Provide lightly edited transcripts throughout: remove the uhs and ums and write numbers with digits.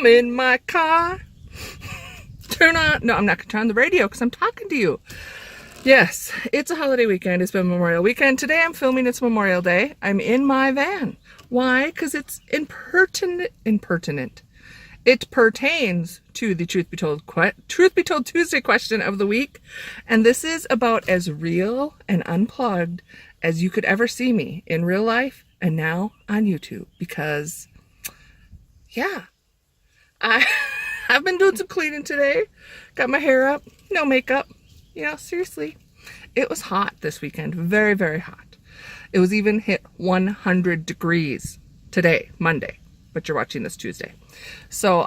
in my car. Turn on. No, I'm not going to turn on the radio because I'm talking to you. Yes, it's a holiday weekend. It's been Memorial Weekend. Today I'm filming. It's Memorial Day. I'm in my van. Why? Because it's impertinent. It pertains to the Truth Be Told Tuesday question of the week. And this is about as real and unplugged as you could ever see me in real life and now on YouTube. Because, yeah, I've been doing some cleaning today. Got my hair up, no makeup. You know, seriously, it was hot this weekend. Very, very hot. It was even hit 100 degrees today, Monday, but you're watching this Tuesday. So,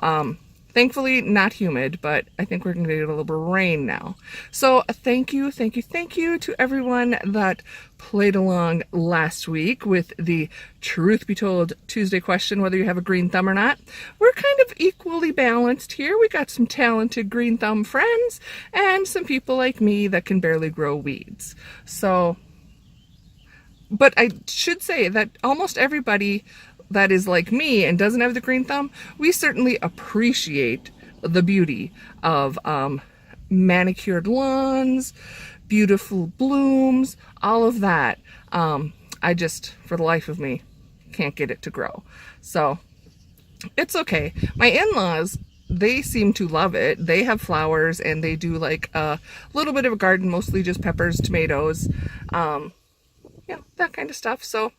thankfully not humid, but I think we're going to get a little bit of rain now. So thank you to everyone that played along last week with the Truth Be Told Tuesday question, whether you have a green thumb or not. We're kind of equally balanced here. We got some talented green thumb friends and some people like me that can barely grow weeds. So, but I should say that almost everybody that is like me and doesn't have the green thumb, we certainly appreciate the beauty of manicured lawns, beautiful blooms, all of that. I just, for the life of me, can't get it to grow. So it's okay. My in-laws, they seem to love it. They have flowers and they do like a little bit of a garden, mostly just peppers, tomatoes, yeah, that kind of stuff. So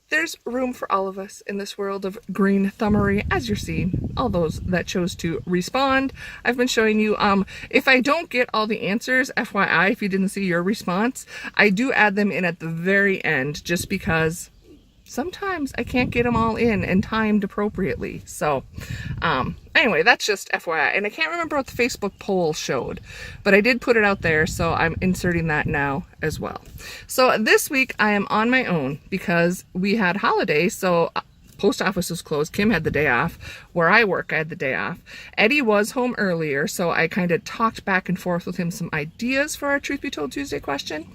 there's room for all of us in this world of green thumbery, as you're seeing, all those that chose to respond. I've been showing you, if I don't get all the answers, FYI, if you didn't see your response, I do add them in at the very end, just because sometimes I can't get them all in and timed appropriately. So, anyway, that's just FYI. And I can't remember what the Facebook poll showed, but I did put it out there, so I'm inserting that now as well. So this week I am on my own because we had holiday, so post office was closed. Kim had the day off. Where I work, I had the day off. Eddie was home earlier, so I kind of talked back and forth with him some ideas for our Truth Be Told Tuesday question.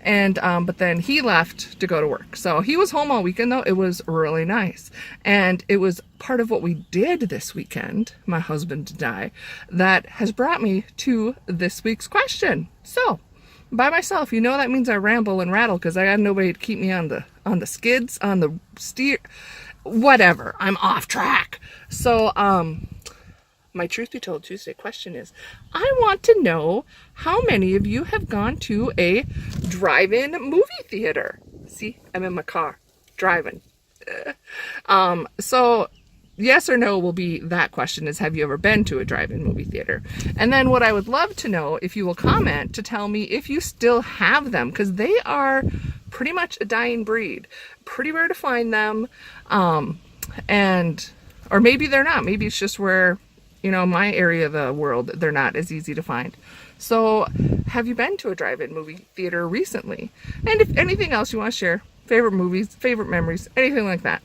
And, but then he left to go to work. So he was home all weekend though. It was really nice. And it was part of what we did this weekend, my husband and I, that has brought me to this week's question. So by myself, you know, that means I ramble and rattle because I got nobody to keep me on the skids, on the steer, whatever. I'm off track. So, my Truth Be Told Tuesday question is, I want to know how many of you have gone to a drive-in movie theater. See, I'm in my car, driving. So yes or no will be that question, is have you ever been to a drive-in movie theater? And then what I would love to know, if you will comment, to tell me if you still have them, because they are pretty much a dying breed. Pretty rare to find them. Or maybe they're not. Maybe it's just where, you know, my area of the world, they're not as easy to find. So have you been to a drive-in movie theater recently? And if anything else you want to share, favorite movies, favorite memories, anything like that.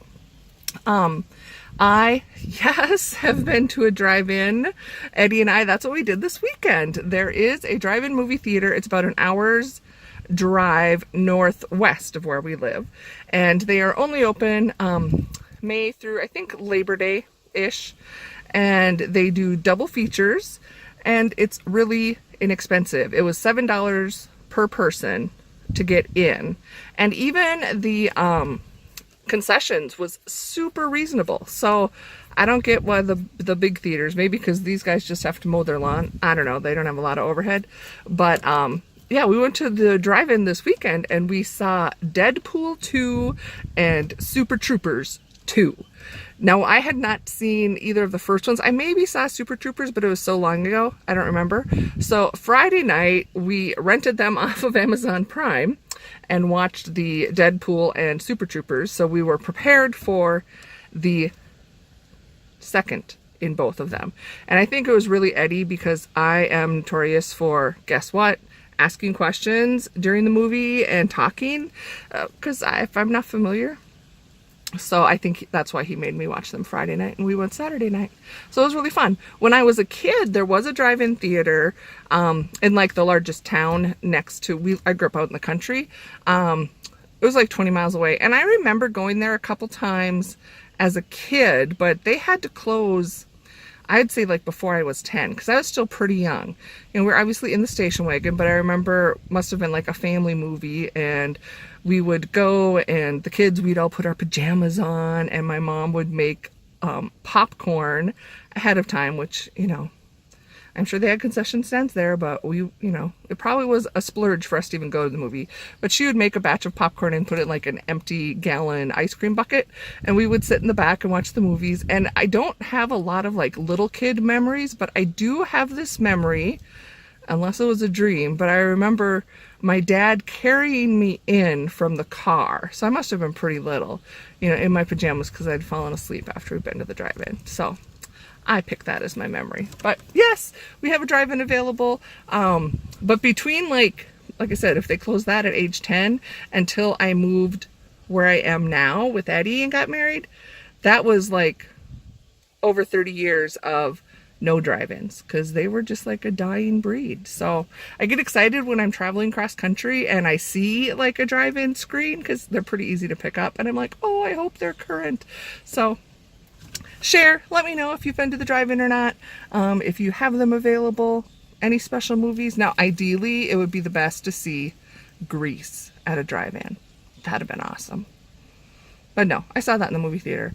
I, yes, have been to a drive-in. Eddie and I, that's what we did this weekend. There is a drive-in movie theater. It's about an hour's drive northwest of where we live. And they are only open May through, I think, Labor Day-ish. And they do double features, and it's really inexpensive. It was $7 per person to get in, and even the concessions was super reasonable. So I don't get why the big theaters, maybe because these guys just have to mow their lawn. I don't know. They don't have a lot of overhead, but yeah, we went to the drive-in this weekend and we saw Deadpool 2 and Super Troopers 2. Now, I had not seen either of the first ones. I maybe saw Super Troopers, but it was so long ago, I don't remember. So Friday night, we rented them off of Amazon Prime and watched the Deadpool and Super Troopers. So we were prepared for the second in both of them. And I think it was really Eddie, because I am notorious for, guess what? Asking questions during the movie and talking, because if I'm not familiar. So I think that's why he made me watch them Friday night, and we went Saturday night. So it was really fun. When I was a kid, there was a drive-in theater in like the largest town next to, I grew up out in the country. It was like 20 miles away. And I remember going there a couple times as a kid, but they had to close I'd say like before I was 10, because I was still pretty young. You know, we're obviously in the station wagon, but I remember must have been like a family movie, and we would go, and the kids, we'd all put our pajamas on, and my mom would make popcorn ahead of time, which, you know, I'm sure they had concession stands there, but we, you know, it probably was a splurge for us to even go to the movie. But she would make a batch of popcorn and put it in like an empty gallon ice cream bucket, and we would sit in the back and watch the movies. And I don't have a lot of like little kid memories, but I do have this memory, unless it was a dream, but I remember my dad carrying me in from the car. So I must have been pretty little, you know, in my pajamas, because I'd fallen asleep after we'd been to the drive-in. So I picked that as my memory. But yes, we have a drive-in available. But between like I said, if they closed that at age 10 until I moved where I am now with Eddie and got married, that was like over 30 years of no drive-ins, because they were just like a dying breed. So I get excited when I'm traveling cross country and I see like a drive-in screen, because they're pretty easy to pick up, and I'm like, oh, I hope they're current. So share, let me know if you've been to the drive-in or not, if you have them available, any special movies. Now ideally it would be the best to see Grease at a drive-in. That'd have been awesome. But no, I saw that in the movie theater.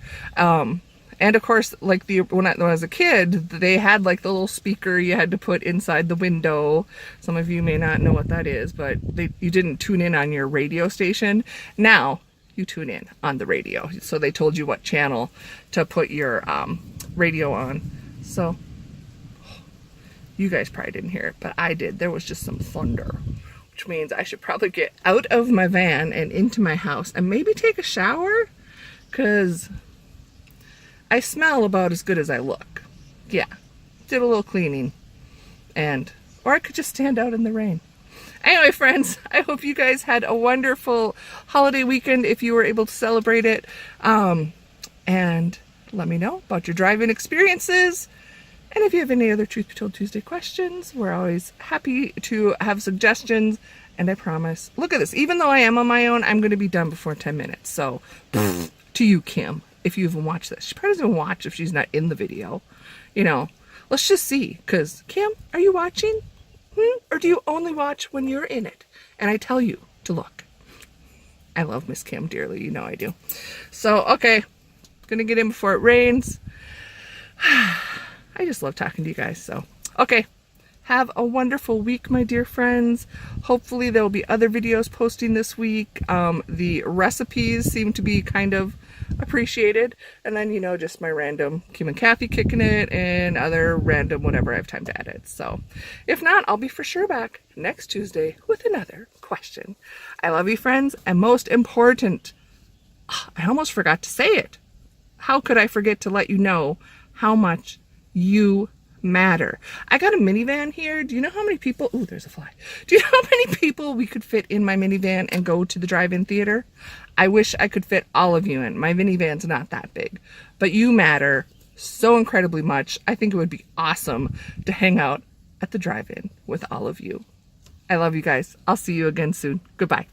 And of course, like when I was a kid, they had like the little speaker you had to put inside the window. Some of you may not know what that is, but you didn't tune in on your radio station. Now you tune in on the radio. So they told you what channel to put your radio on. So you guys probably didn't hear it, but I did. There was just some thunder, which means I should probably get out of my van and into my house and maybe take a shower, because I smell about as good as I look. Yeah, did a little cleaning, or I could just stand out in the rain. Anyway, friends, I hope you guys had a wonderful holiday weekend if you were able to celebrate it. And let me know about your drive-in experiences. And if you have any other Truth Be Told Tuesday questions, we're always happy to have suggestions. And I promise, look at this, even though I am on my own, I'm going to be done before 10 minutes. So, to you, Kim, if you even watch this. She probably doesn't watch if she's not in the video. You know, let's just see. Because, Kim, are you watching? Or do you only watch when you're in it? And I tell you to look. I love Miss Kim dearly. You know I do. So, okay. Gonna get in before it rains. I just love talking to you guys. So, okay. Have a wonderful week, my dear friends. Hopefully there will be other videos posting this week. The recipes seem to be kind of appreciated, and then, you know, just my random Kim and Kathy kicking it and other random whatever I have time to edit. So if not, I'll be for sure back next Tuesday with another question. I love you, friends, and most important, I almost forgot to say it. How could I forget to let you know how much you matter? I got a minivan here. Do you know how many people, ooh, there's a fly. Do you know how many people we could fit in my minivan and go to the drive-in theater? I wish I could fit all of you in. My minivan's not that big, but you matter so incredibly much. I think it would be awesome to hang out at the drive-in with all of you. I love you guys. I'll see you again soon. Goodbye.